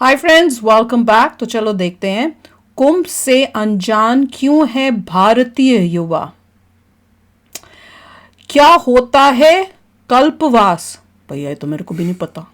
Hi friends, welcome back. तो चलो देखते हैं, कुंभ से अनजान क्यों है भारतीय युवा। क्या होता है कल्पवास? भैया ये तो मेरे को भी नहीं पता।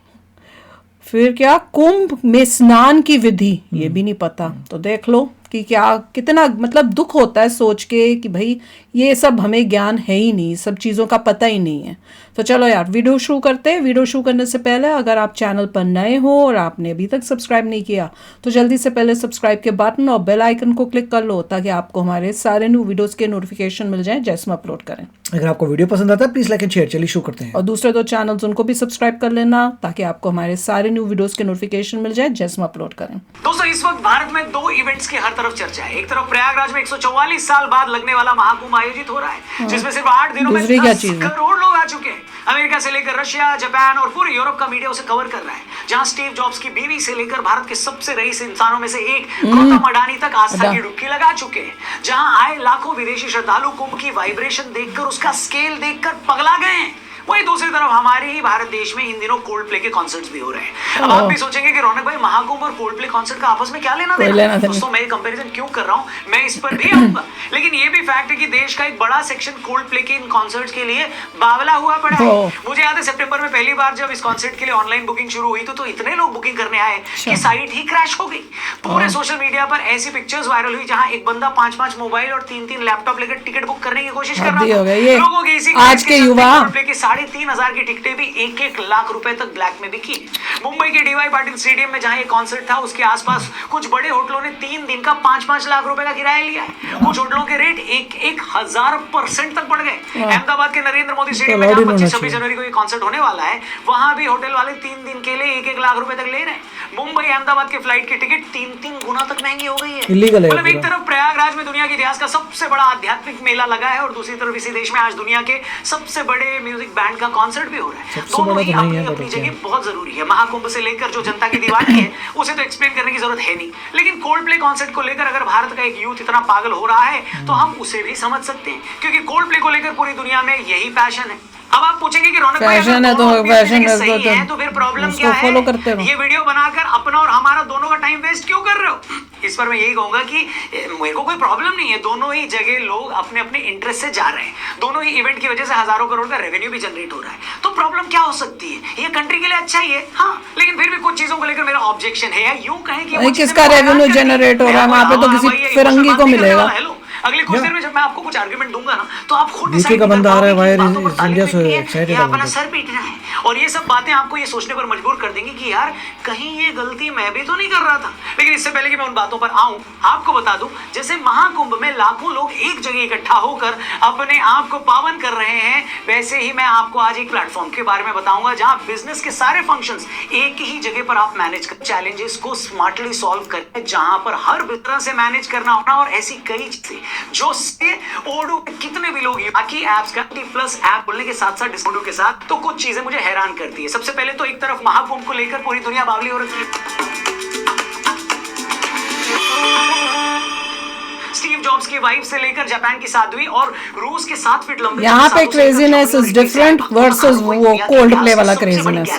फिर क्या कुंभ में स्नान की विधि, ये भी नहीं पता। तो देख लो कि क्या कितना मतलब दुख होता है सोच के कि भाई ये सब हमें ज्ञान है ही नहीं, सब चीज़ों का पता ही नहीं है। तो चलो यार वीडियो शुरू करते हैं। वीडियो शुरू करने से पहले अगर आप चैनल पर नए हो और आपने अभी तक सब्सक्राइब नहीं किया तो जल्दी से पहले सब्सक्राइब के बटन और बेल आइकन को क्लिक कर लो ताकि आपको हमारे सारे न्यू वीडियोस के नोटिफिकेशन मिल जाएं जैसे हम अपलोड करें। अगर आपको वीडियो पसंद आता है प्लीज लाइक एंड शेयर। चलिए शुरू करते हैं। और दूसरे दो चैनल्स उनको भी सब्सक्राइब कर लेना ताकि आपको हमारे सारे न्यू वीडियोस के नोटिफिकेशन मिल जाए जैसे हम अपलोड करें। दोस्तों इस वक्त भारत में दो इवेंट्स की हर तरफ चर्चा है। एक तरफ प्रयागराज में 144 साल बाद लगने वाला महाकुंभ आयोजित हो रहा है, जिसमें सिर्फ 8 दिनों में 10 करोड़ लोग आ चुके हैं। अमेरिका से लेकर रशिया, जापान और पूरे यूरोप का मीडिया उसे कवर कर रहा है, जहां स्टीव जॉब्स की बीवी से लेकर भारत के सबसे रईस इंसानों में से एक गौतम अडानी तक आस्था की डुबकी लगा चुके हैं। जहां आए लाखों विदेशी श्रद्धालु कुंभ की वाइब्रेशन देखकर, उसका स्केल देखकर पगला गए हैं। वही दूसरी तरफ हमारे ही भारत देश में इन दिनों कोल्ड प्ले के कॉन्सर्ट्स भी हो रहे हैं। अब आप भी सोचेंगे कि रौनक भाई महाकुंभ और कोल्ड प्ले कॉन्सर्ट का आपस में क्या लेना देना। दोस्तों मैं कंपैरिजन क्यों कर रहा हूं, मैं इस पर भी आऊंगा, लेकिन ये भी फैक्ट है कि देश का एक बड़ा सेक्शन कोल्ड प्ले के इन कॉन्सर्ट्स के लिए बावला हुआ पड़ा है। मुझे याद है सितंबर में पहली बार जब इस कॉन्सर्ट के लिए ऑनलाइन बुकिंग शुरू हुई तो इतने लोग बुकिंग करने आए कि साइट ही क्रैश हो गई। पूरे सोशल मीडिया पर ऐसी पिक्चर्स वायरल हुई जहां एक बंदा 5-5 मोबाइल और 3-3 लैपटॉप लेकर टिकट बुक करने की कोशिश कर रहा था। लोगों की इसी आज के युवा कोल्ड प्ले के 3,500 की टिकटें भी 1-1 लाख रुपए तक ब्लैक में बिकी। मुंबई के डीवाई पाटिल स्टेडियम में जहां ये कॉन्सर्ट था उसके आसपास कुछ बड़े होटलों ने 3 दिन का 5-5 लाख रुपए का किराया लिया है। कुछ होटलों के रेट 1,000% तक बढ़ गए। अहमदाबाद के नरेंद्र मोदी स्टेडियम में जहां 25-26 जनवरी को ये कॉन्सर्ट होने वाला है, वहां भी होटल वाले 3 दिन के लिए 1-1 लाख रुपए तक ले रहे हैं। मुंबई अहमदाबाद के फ्लाइट की टिकट 3-3 गुना तक महंगी हो गई है। मतलब एक तरफ प्रयागराज में दुनिया के इतिहास का सबसे बड़ा आध्यात्मिक मेला लगा है और दूसरी तरफ इसी देश में आज दुनिया के सबसे बड़े म्यूजिक बैंड का कॉन्सर्ट भी हो रहा है। दोनों ही अपनी अपनी जगह बहुत जरूरी है। महाकुंभ से लेकर जो जनता की दीवानी है उसे तो एक्सप्लेन करने की जरूरत है नहीं, लेकिन कोल्ड प्ले कॉन्सर्ट को लेकर अगर भारत का एक यूथ इतना पागल हो रहा है तो हम उसे भी समझ सकते हैं, क्योंकि कोल्ड प्ले को लेकर पूरी दुनिया में यही पैशन है। अब आप पूछेंगे कि रौनक भाई फैशन है तो फिर प्रॉब्लम क्या है? ये वीडियो बनाकर अपना और हमारा दोनों का टाइम वेस्ट क्यों कर रहे हो? इस पर मैं यही कहूंगा कि मेरे को कोई प्रॉब्लम नहीं है। दोनों ही जगह लोग अपने अपने इंटरेस्ट से जा रहे हैं। दोनों ही इवेंट की वजह से हजारों करोड़ का रेवेन्यू भी जनरेट हो रहा है। तो प्रॉब्लम क्या हो सकती है? ये कंट्री के लिए अच्छा ही है, हाँ, लेकिन फिर भी कुछ चीजों को लेकर मेरा ऑब्जेक्शन है। या यूं कहें कि किसका रेवेन्यू जनरेट हो रहा है वहां पे, तो किसी फिरंगी को मिलेगा। अगली कुछ देर में जब मैं आपको कुछ आर्गुमेंट दूंगा ना तो आप खुद डिसाइड कर पाओगे अपना सर पीटना है। और ये सब बातें आपको ये सोचने पर मजबूर कर देंगी कि यार कहीं ये गलती मैं भी तो नहीं कर रहा था। लेकिन इससे पहले कि मैं उन बातों पर आऊं, आपको बता दूं, जैसे महाकुंभ में लाखों लोग एक जगह इकट्ठा होकर अपने आप को पावन कर रहे हैं, वैसे ही मैं आपको आज एक प्लेटफॉर्म के बारे में बताऊंगा जहां बिजनेस के सारे फंक्शंस एक ही जगह पर आप मैनेज कर चैलेंजेस को स्मार्टली सॉल्व करें, जहां पर हर तरह से मैनेज करना होना। और ऐसी कई चीजें जो से ओडो कितने भी लोग बाकी एप्स का T+ ऐप बोलने के साथ साथ डिस्काउंट के साथ, तो कुछ चीजें मुझे हैरान करती है। सबसे पहले तो एक तरफ महाकुंभ को लेकर पूरी दुनिया बावली हो रही है। स्टीव जॉब्स की वाइफ से लेकर जापान की साध्वी और रूस के 7 फीट लंबे यहाँ पे क्रेजीनेस इज डिफरेंट वर्सेस वो कोल्ड प्ले वाला क्रेजीनेस।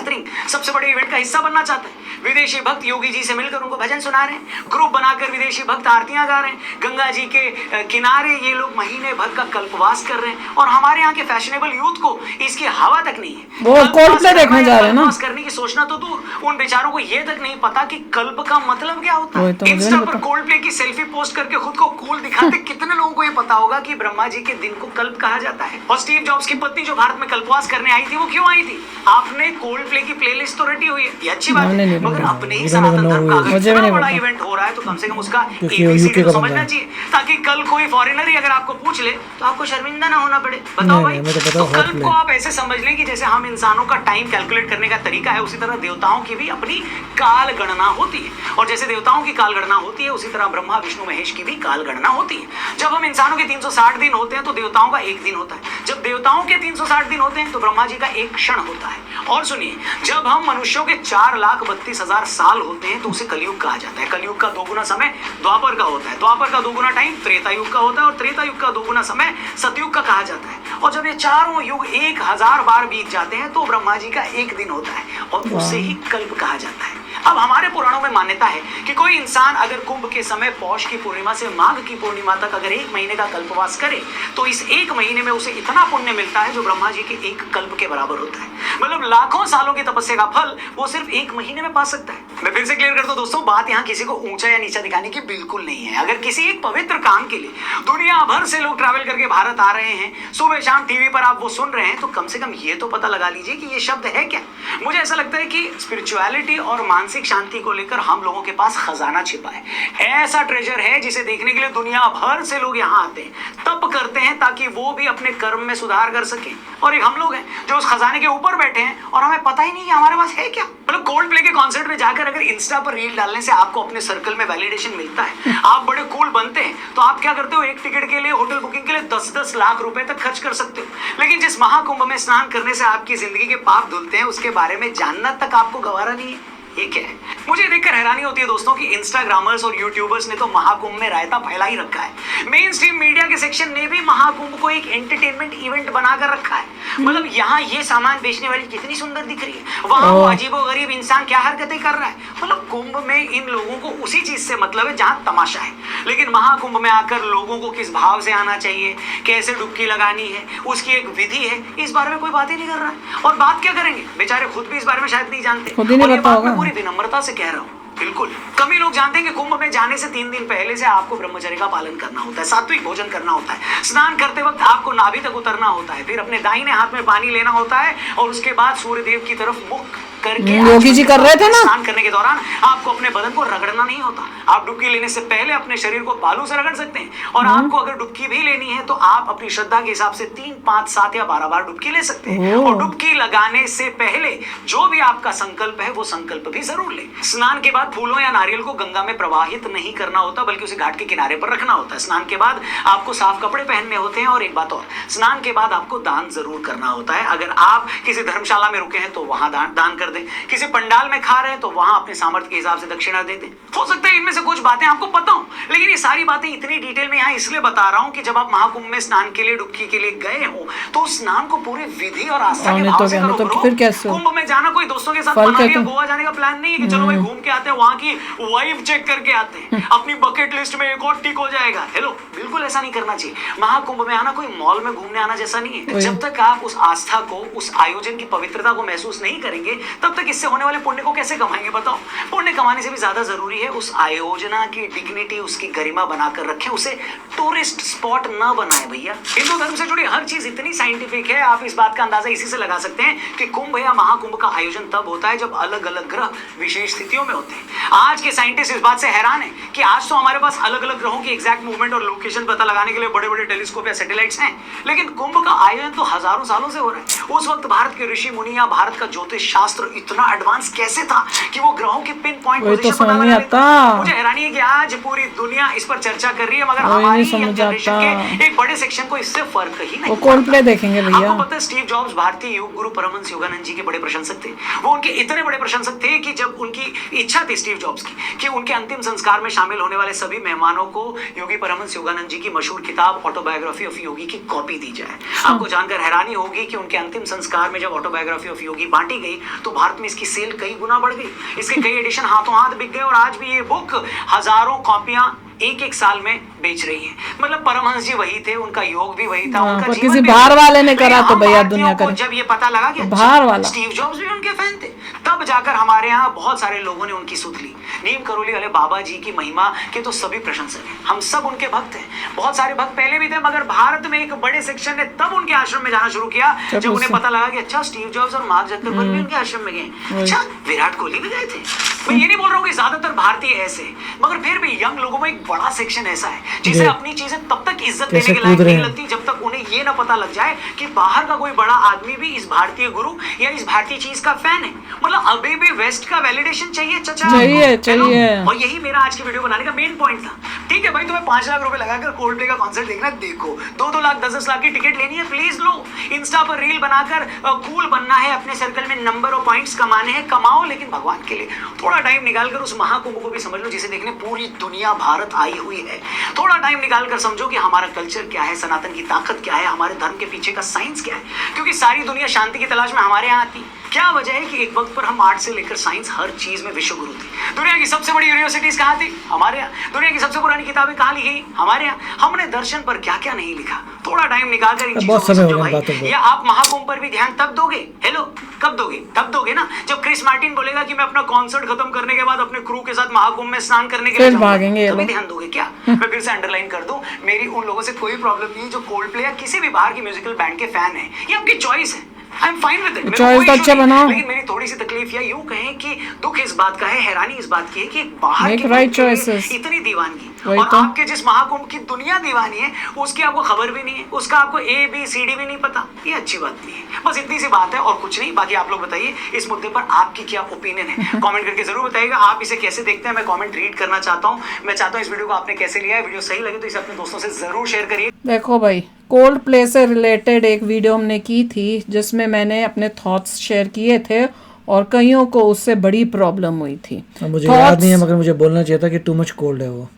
सबसे बड़े इवेंट का हिस्सा बनना चाहते हैं। विदेशी भक्त योगी जी से मिलकर उनको भजन सुना रहे हैं। ग्रुप बनाकर विदेशी भक्त आरतियां गा रहे हैं। गंगा जी के किनारे ये लोग महीने भर का कल्पवास कर रहे हैं। और हमारे यहाँ के फैशनेबल यूथ को इसकी हवा तक नहीं है। वो कोल्ड प्ले देखने जा रहे हैं ना। कल्पवास करने की सोचना तो दूर, उन बेचारों को ये तक नहीं पता कि कल्प का मतलब क्या होता है। इंस्टा पर कोल्ड प्ले की सेल्फी पोस्ट करके खुद को कूल दिखाते कितने लोगों को ये पता होगा कि ब्रह्मा जी के दिन को कल्प कहा जाता है। और स्टीव जॉब्स की पत्नी जो भारत में कल्पवास करने आई थी वो क्यों आई थी? आपने कोल्ड प्ले की प्लेलिस्ट तो रटी हुई है, ये अच्छी बात है, मगर अपने ही सनातन धर्म का अगर बड़ा इवेंट हो रहा है तो कम से कम उसका ABCD तो समझना चाहिए, ताकि कल कोई फॉरेनर ही अगर आपको पूछ ले तो आपको शर्मिंदा ना होना पड़े। बताओ भाई, तो कल्प को आप ऐसे समझ लें कि जैसे हम इंसानों का टाइम कैलकुलेट करने का तरीका है, उसी तरह देवताओं की भी अपनी काल गणना होती है। और जैसे देवताओं की काल गणना होती है उसी तरह ब्रह्मा विष्णु महेश की भी काल गणना होती है। जब हम इंसानों के 360 दिन होते हैं तो देवताओं का 1 दिन होता है। जब देवताओं के 360 दिन होते हैं तो ब्रह्मा जी का 1 क्षण होता है। और सुनिए, जब हम मनुष्यों के 4,32,000 साल होते हैं तो उसे कलयुग कहा जाता है। कलयुग का 2 गुना समय द्वापर का होता है। द्वापर का 2 गुना टाइम त्रेता युग का होता है और त्रेता युग का 2 गुना समय सतयुग का कहा जाता है। और जब ये चारों युग 1000 बार बीत जाते हैं तो ब्रह्मा जी का 1 दिन होता है और उसे ही कल्प कहा जाता है। अब हमारे पुराणों में मान्यता है कि कोई इंसान अगर कुंभ के समय पौष की पूर्णिमा से माघ की पूर्णिमा तक अगर 1 महीने का कल्पवास करे तो इस 1 महीने में उसे इतना पुण्य मिलता है जो ब्रह्मा जी के 1 कल्प के बराबर होता है। मतलब लाखों सालों की तपस्या का फल वो सिर्फ 1 महीने में पा सकता है। मैं फिर से क्लियर कर दूं दोस्तों, बात यहाँ किसी को ऊंचा या नीचा दिखाने की बिल्कुल नहीं है। अगर किसी एक पवित्र काम के लिए दुनिया भर से लोग ट्रैवल करके भारत आ रहे हैं, सुबह शाम टीवी पर आप वो सुन रहे हैं, तो कम से कम ये तो पता लगा लीजिए कि ये शब्द है क्या। मुझे ऐसा लगता है कि स्पिरिचुअलिटी और मानसिक शांति को लेकर हम लोगों के पास खजाना छिपा है, ऐसा ट्रेजर है जिसे देखने के लिए दुनिया भर से लोग यहाँ आते हैं, तप करते हैं ताकि वो भी अपने कर्म में सुधार कर सके। और एक हम लोग हैं जो उस खजाने के ऊपर बैठे हैं और हमें पता ही नहीं कि हमारे पास है क्या। मतलब कोल्ड प्ले के कॉन्सर्ट में जाकर अगर इंस्टा पर रील डालने से आपको अपने सर्कल में वैलिडेशन मिलता है, आप बड़े कूल बनते हैं, तो आप क्या करते हो, एक टिकट के लिए, होटल बुकिंग के लिए 10-10 लाख रुपए तक खर्च कर सकते हो। लेकिन जिस महाकुंभ में स्नान करने से आपकी जिंदगी के पाप धुलते हैं, उसके बारे में जानना तक आपको गवारा नहीं है। ये क्या है? मुझे देखकर हैरानी होती है दोस्तों कि इंस्टाग्रामर्स और यूट्यूबर्स ने तो महाकुंभ में रायता फैला ही रखा है। मेन स्ट्रीम मीडिया के सेक्शन ने भी महाकुंभ को एक एंटरटेनमेंट इवेंट बनाकर रखा है। मतलब यहाँ ये सामान बेचने वाली कितनी सुंदर दिख रही है, वहां वो अजीबोगरीब इंसान क्या हरकतें कर रहा है। मतलब कुंभ में इन लोगों को उसी चीज से मतलब है जहां तमाशा है। लेकिन महाकुंभ में आकर लोगों को किस भाव से आना चाहिए, कैसे डुबकी लगानी है, उसकी एक विधि है, इस बारे में कोई बात ही नहीं कर रहा है। और बात क्या करेंगे, बेचारे खुद भी इस बारे में शायद नहीं जानते। और ये बात मैं पूरी विनम्रता से कह रहा हूँ। बिल्कुल कम ही लोग जानते हैं कि कुंभ में जाने से 3 दिन पहले से आपको ब्रह्मचर्य का पालन करना होता है, सात्विक भोजन करना होता है, स्नान करते वक्त आपको नाभि तक उतरना होता है, फिर अपने दाहिने हाथ में पानी लेना होता है और उसके बाद सूर्य देव की तरफ मुख करके योगी जी कर रहे थे ना, स्नान करने के दौरान आपको अपने बदन को रगड़ना नहीं होता। आप डुबकी लेने से पहले अपने शरीर को बालू से रगड़ सकते हैं। और आपको अगर डुबकी भी लेनी है तो आप अपनी श्रद्धा के हिसाब से 3, 5, 7 या 12 बार डुबकी ले सकते हैं। और डुबकी लगाने से पहले जो भी आपका संकल्प है वो संकल्प भी जरूर ले। स्नान के बाद फूलों या नारियल को गंगा में प्रवाहित नहीं करना होता, बल्कि उसे घाट के किनारे पर रखना होता है। स्नान के बाद आपको साफ कपड़े पहनने होते हैं। और एक बात और, स्नान के बाद आपको दान जरूर करना होता है। अगर आप किसी धर्मशाला में रुके हैं तो वहां दान कर दें, किसी पंडाल में खा रहे हैं तो वहां अपने सामर्थ्य के हिसाब से दक्षिणा दे दें। हो सकता है इनमें से कुछ बातें आपको पता हो, लेकिन ये सारी बातें इतनी डिटेल में यहाँ इसलिए बता रहा हूँ कि जब आप महाकुंभ में स्नान के लिए, डुबकी के लिए गए हो तो स्नान को पूरी विधि और आस्था के भाव से करो। कुंभ में जाना कोई दोस्तों के साथ मनाली या गोवा जाने का प्लान नहीं है कि चलो भाई घूम के आते हैं, वहां की वाइब चेक करके आते हैं, अपनी बकेट लिस्ट में एक और टिक हो जाएगा। हेलो, बिल्कुल ऐसा नहीं करना चाहिए। महाकुंभ में आना कोई मॉल में घूमने आना जैसा नहीं है। जब तक आप उस आस्था को, उस आयोजन की पवित्रता को महसूस नहीं करेंगे, तब तक इससे होने वाले पुण्य को कैसे कमाएंगे बताओ। पुण्य कमाने से भी ज्यादा जरूरी है उस आयोजना की डिग्निटी, उसकी गरिमा बनाकर रखें, उसे टूरिस्ट स्पॉट न बनाए भैया। हिंदू धर्म से जुड़ी हर चीज इतनी साइंटिफिक है, आप इस बात का अंदाजा इसी से लगा सकते हैं कि कुंभ या महाकुंभ का आयोजन तब होता है जब अलग अलग ग्रह विशेष स्थितियों में होते हैं। आज के साइंटिस्ट इस बात से हैरान है कि आज तो हमारे पास अलग अलग ग्रहों की एग्जैक्ट मूवमेंट और लोकेशन पता लगाने के लिए बड़े बड़े टेलीस्कोप या सैटेलाइट्स हैं, लेकिन कुंभ का आयोजन तो हजारों सालों से हो रहा है। उस वक्त भारत के ऋषि मुनि या भारत का ज्योतिष शास्त्र इतना एडवांस कैसे था कि वो ग्रहों की पिन पॉइंट पोजीशन पता लगा लेता। मुझे हैरानी है कि आज पूरी दुनिया इस पर चर्चा कर रही है, मगर हमारी यंग जनरेशन के एक बड़े सेक्शन को इससे फर्क ही नहीं। कोल्ड प्ले देखेंगे भैया। आपको पता है स्टीव जॉब्स भारतीय योग गुरु परमहंस योगानंद जी के बड़े प्रशंसक थे। वो उनके इतने बड़े प्रशंसक थे कि जब उनकी इच्छा थी स्टीव जॉब्स की कि उनके अंतिम संस्कार में शामिल होने वाले सभी मेहमानों को योगी परमहंस योगानंद जी की मशहूर किताब ऑटोबायोग्राफी ऑफ योगी की कॉपी दी जाए। आपको जानकर हैरानी होगी कि उनके अंतिम संस्कार में जब ऑटोबायोग्राफी ऑफ योगी बांटी गई तो भारत में इसकी सेल कई गुना बढ़ गई। इसके कई एडिशन हाथों हाथ बिक गए और आज भी ये बुक हजारों कॉपियां एक साल में बेच रही है। मतलब परमहंस जी वही थे, उनका योग भी वही था, उनका जीवन किसी बाहर वाले ने करा तो भैया दुनिया करे। जब ये पता लगा कि बाहर वाला स्टीव जॉब्स भी उनके फैन थे, तब जाकर हमारे यहाँ बहुत सारे लोगों ने उनकी सुध ली। नीम करोली वाले बाबा जी की महिमा के तो सभी प्रशंसक हैं, हम सब उनके भक्त हैं। बहुत सारे भक्त पहले भी थे, मगर भारत में एक बड़े सेक्शन ने तब उनके आश्रम में जाना शुरू किया जब उन्हें पता लगा कि अच्छा स्टीव जॉब्स और मार्क जकरबर्ग भी उनके आश्रम में गए, अच्छा विराट कोहली भी गए थे। मैं ये नहीं बोल रहा हूँ कि ज्यादातर भारतीय ऐसे, मगर फिर भी यंग लोगों में एक बड़ा सेक्शन ऐसा है जिसे अपनी चीजें तब तक इज्जत देने के लायक नहीं लगती जब तक उन्हें ये ना पता लग जाए कि बाहर का कोई बड़ा आदमी भी इस भारतीय गुरु या इस भारतीय चीज का फैन है। मतलब अभी भी वेस्ट का वैलिडेशन चाहिए चचा, चाहिए। और यही मेरा आज की वीडियो बनाने का मेन पॉइंट था। ठीक है भाई, तुम्हें 5 लाख रुपए लगाकर कोल्ड प्ले का कॉन्सर्ट देखना, देखो। 2-2 लाख 10-10 लाख की टिकट लेनी है, प्लीज लो। इंस्टा पर रील बनाकर कूल बनना है, अपने सर्कल में नंबर और पॉइंट्स कमाने हैं, कमाओ, लेकिन भगवान के लिए थोड़ा टाइम निकालकर उस महाकुंभ को भी समझ लो जिसे देखने पूरी दुनिया भारत आई हुई है। थोड़ा टाइम निकालकर समझो कि हमारा कल्चर क्या है, सनातन की ताकत क्या है, हमारे धर्म के पीछे का साइंस क्या है, क्योंकि सारी दुनिया शांति की तलाश में हमारे यहाँ आती है। क्या वजह है कि एक वक्त पर हम आर्ट से लेकर साइंस हर चीज में विश्व गुरु थे। दुनिया की सबसे बड़ी यूनिवर्सिटीज कहाँ थी? हमारे यहाँ। दुनिया की सबसे पुरानी किताबें कहाँ लिखी? हमारे यहाँ। हमने दर्शन पर क्या क्या नहीं लिखा। थोड़ा टाइम निकाल कर इन चीजों को समझो भाई। या आप महाकुंभ पर भी ध्यान तब दोगे? हेलो, कब दोगे? तब दोगे ना जब क्रिस मार्टिन बोलेगा कि मैं अपना कॉन्सर्ट खत्म करने के बाद अपने क्रू के साथ महाकुंभ में स्नान करने के लिए भागेंगे, तभी ध्यान दोगे क्या? मैं फिर से अंडरलाइन कर दूं, मेरी उन लोगों से कोई प्रॉब्लम नहीं जो कोल्ड प्ले या किसी भी बाहर की म्यूजिकल बैंड के फैन है। ये आपकी चॉइस है। I am fine with it. Choice तो अच्छा बनाओ। लेकिन मेरी थोड़ी सी तकलीफ या यूं कहें कि दुख इस बात का है, हैरानी इस बात की है कि बाहर की राइट चॉइसेस इतनी दीवानगी और तो? आपके जिस महाकुंभ की दुनिया दीवानी है उसकी आपको खबर भी नहीं है, उसका आपको ABCD भी नहीं पता। ये अच्छी बात नहीं है। बस इतनी सी बात है और कुछ नहीं। बाकी आप लोग बताइए इस मुद्दे पर आपकी क्या ओपिनियन है, कमेंट करके जरूर बताइएगा। आप इसे कैसे देखते हैं, मैं कमेंट रीड करना चाहता हूँ। मैं चाहता हूँ इस वीडियो को आपने कैसे लिया है। वीडियो सही लगे तो इसे अपने दोस्तों से जरूर शेयर करिए। देखो भाई, कोल्ड प्ले से रिलेटेड एक वीडियो हमने की थी जिसमें मैंने अपने थॉट्स शेयर किए थे और कईयों को उससे बड़ी प्रॉब्लम हुई थी। मुझे याद नहीं है, मगर मुझे बोलना चाहिए था कि टू मच कोल्ड है वो।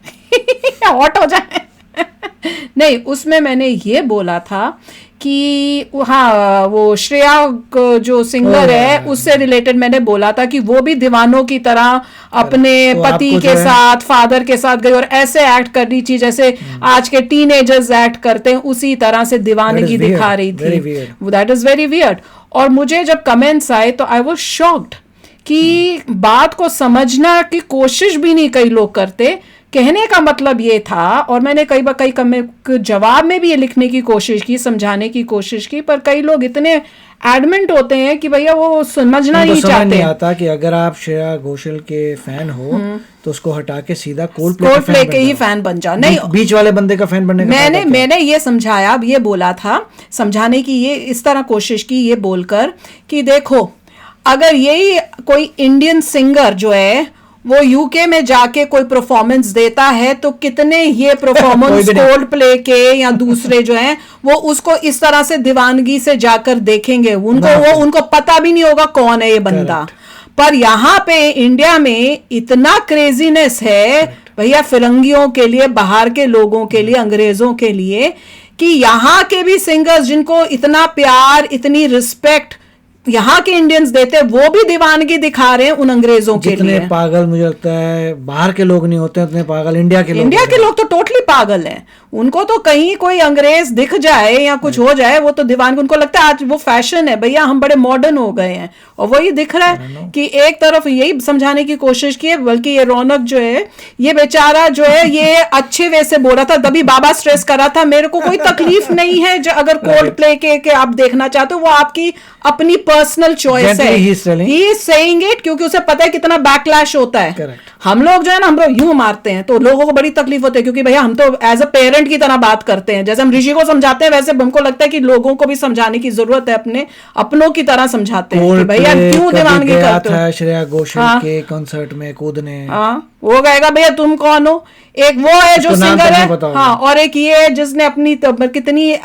हॉट हो जाए। नहीं, उसमें मैंने ये बोला था कि हाँ, वो श्रेया जो सिंगर है उससे रिलेटेड मैंने बोला था कि वो भी दीवानों की तरह अपने पति के साथ, फादर के साथ गई और ऐसे एक्ट कर रही थी जैसे आज के टीनेजर्स एक्ट करते हैं, उसी तरह से दीवानगी दिखा रही थी। That is very weird. और मुझे जब कमेंट्स आए तो आई वाज शॉक्ड कि बात को समझना की कोशिश भी नहीं कई लोग करते। कहने का मतलब ये था, और मैंने कई जवाब में भी ये लिखने की कोशिश की, समझाने की कोशिश की, पर कई लोग इतने एडमेंट होते हैं कि भैया वो समझना ही चाहते नहीं आता कि अगर आप श्रेया घोषाल के फैन हो तो उसको हटा के सीधा कोल्ड प्ले के ही फैन बन जाओ। नहीं, बीच वाले बंदे का फैन बनने का मैंने ये समझाया, ये बोला था, समझाने की ये इस तरह कोशिश की, ये बोलकर कि देखो, अगर यही कोई इंडियन सिंगर जो है वो यूके में जाके कोई परफॉर्मेंस देता है तो कितने ये परफॉर्मेंस कोल्ड प्ले के या दूसरे जो हैं वो उसको इस तरह से दीवानगी से जाकर देखेंगे। उनको पता भी नहीं होगा कौन है ये बंदा। पर यहाँ पे इंडिया में इतना क्रेजीनेस है भैया, फिरंगियों के लिए, बाहर के लोगों के लिए, अंग्रेजों के लिए, कि यहाँ के भी सिंगर्स जिनको इतना प्यार, इतनी रिस्पेक्ट यहाँ के इंडियंस देते, वो भी दीवानगी दिखा रहे हैं उन अंग्रेजों के लिए। जितने पागल मुझे लगता है बाहर के लोग नहीं होते उतने पागल इंडिया के लोग तो टोटली पागल हैं। उनको तो कहीं कोई अंग्रेज दिख जाए या कुछ हो जाए वो तो दीवानगी, उनको लगता है आज वो फैशन है भैया, हम बड़े मॉडर्न हो गए हैं। और वही दिख रहा है कि एक तरफ यही समझाने की कोशिश की है, बल्कि ये रौनक जो है, ये बेचारा जो है, ये अच्छे वे से बोला था, तभी बाबा स्ट्रेस करा था, मेरे को कोई तकलीफ नहीं है जो अगर कोल्ड प्ले के आप देखना चाहते हो, वो आपकी अपनी पर्सनल चॉइस है। ही इज सेइंग इट क्योंकि उसे पता है कितना बैकलैश होता है। Correct. हम लोग जो है ना, हम लोग यूं मारते हैं तो लोगों को बड़ी तकलीफ होती है, क्योंकि भैया हम तो एज अ पेरेंट की तरह बात करते हैं। जैसे हम ऋषि को समझाते हैं वैसे हमको लगता है कि लोगों को भी समझाने की जरूरत है, अपनों की तरह समझाते हैं कि भैया क्यों दीवानगी करते हो। श्रेया घोषाल के कॉन्सर्ट में कूदने, वो कहेगा भैया तुम कौन हो। एक वो है जो सिंगर है, हाँ, और एक ये है जिसने अपनी कितनी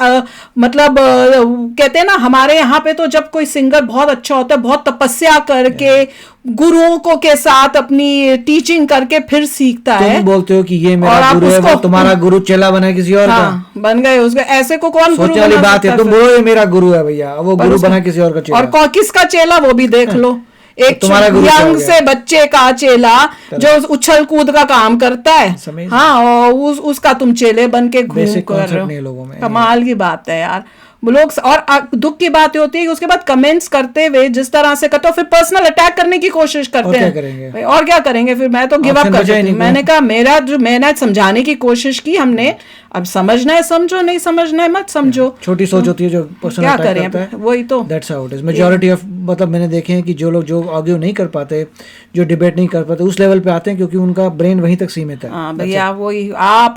मतलब कहते हैं ना, हमारे यहाँ पे तो जब कोई सिंगर बहुत अच्छा होता है, बहुत तपस्या करके गुरुओं को के साथ अपनी टीचिंग करके फिर सीखता है। तुम बोलते हो कि ये मेरा गुरु है, वो तुम्हारा गुरु चेला बना किसी और का, बन गए उसके। ऐसे को कौन गुरु वाली बात है, तुम बोलो ये मेरा गुरु है भैया, वो गुरु बना किसी और का चेला। और किसका चेला वो भी देख लो, एक यंग से बच्चे का चेला जो उछल कूद का काम करता है, हाँ, और उसका तुम चेले बन के घूम कर रहे हो। कमाल की बात है यार लोग। और दुख की बात होती है कि उसके बाद कमेंट्स करते हुए जिस तरह से करते हो, फिर पर्सनल अटैक करने की कोशिश करते हैं। और क्या करेंगे फिर मैं तो गिव अप कर देती हूँ। मैंने कहा मैंने समझाने की कोशिश की हमने, अब समझना है समझो, नहीं समझना है मत समझो। छोटी सोच होती है जो पर्सनल क्या करें, वही तो that's how it is. Majority of मतलब मैंने देखे हैं कि जो लोग जो आर्ग्यू नहीं कर पाते, जो डिबेट नहीं कर पाते, उस लेवल पे आते हैं क्योंकि उनका ब्रेन वहीं तक सीमित है। हाँ भैया, वही आप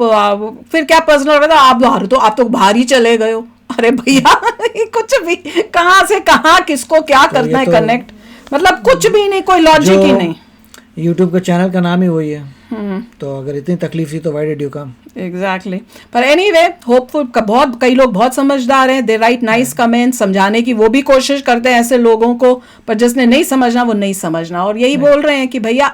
फिर क्या पर्सनल होता है, आप तो बाहर ही चले गए हो। अरे भैया कुछ भी, कहाँ से कहाँ किसको क्या करना है कनेक्ट, मतलब कुछ भी नहीं, कोई लॉजिक ही नहीं। यूट्यूब का चैनल का नाम ही वही है, तो अगर इतनी तकलीफ थी तो why did you come. Exactly. पर एनीवे, होपफुल बहुत कई लोग बहुत समझदार हैं, दे राइट नाइस कमेंट, समझाने की वो भी कोशिश करते हैं ऐसे लोगों को, पर जिसने नहीं समझना वो नहीं समझना। और यही बोल रहे हैं कि भैया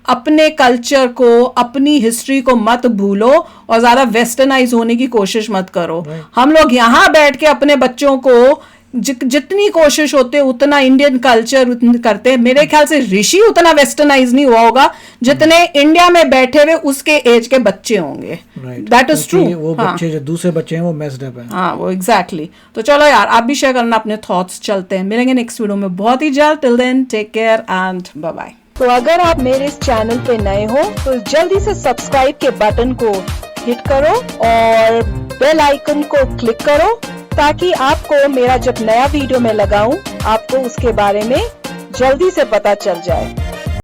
अपने कल्चर को, अपनी हिस्ट्री को मत भूलो और ज्यादा वेस्टर्नाइज होने की कोशिश मत करो। हम लोग यहाँ बैठ के अपने बच्चों को जितनी कोशिश होते उतना इंडियन कल्चर करते हैं। मेरे ख्याल से ऋषि उतना वेस्टर्नाइज नहीं हुआ होगा जितने इंडिया में बैठे हुए उसके एज के बच्चे होंगे। That is true. वो बच्चे जो दूसरे बच्चे हैं वो मेस्ड अप हैं। हाँ वो एग्जैक्टली। तो चलो यार आप भी शेयर करना अपने थॉट्स। चलते हैं, मिलेंगे नेक्स्ट वीडियो में बहुत ही जल्द। Till then take care and bye bye. तो अगर आप मेरे इस चैनल पे नए हो तो जल्दी से सब्सक्राइब के बटन को हिट करो और बेल आइकन को क्लिक करो ताकि आपको मेरा जब नया वीडियो मैं लगाऊं आपको उसके बारे में जल्दी से पता चल जाए।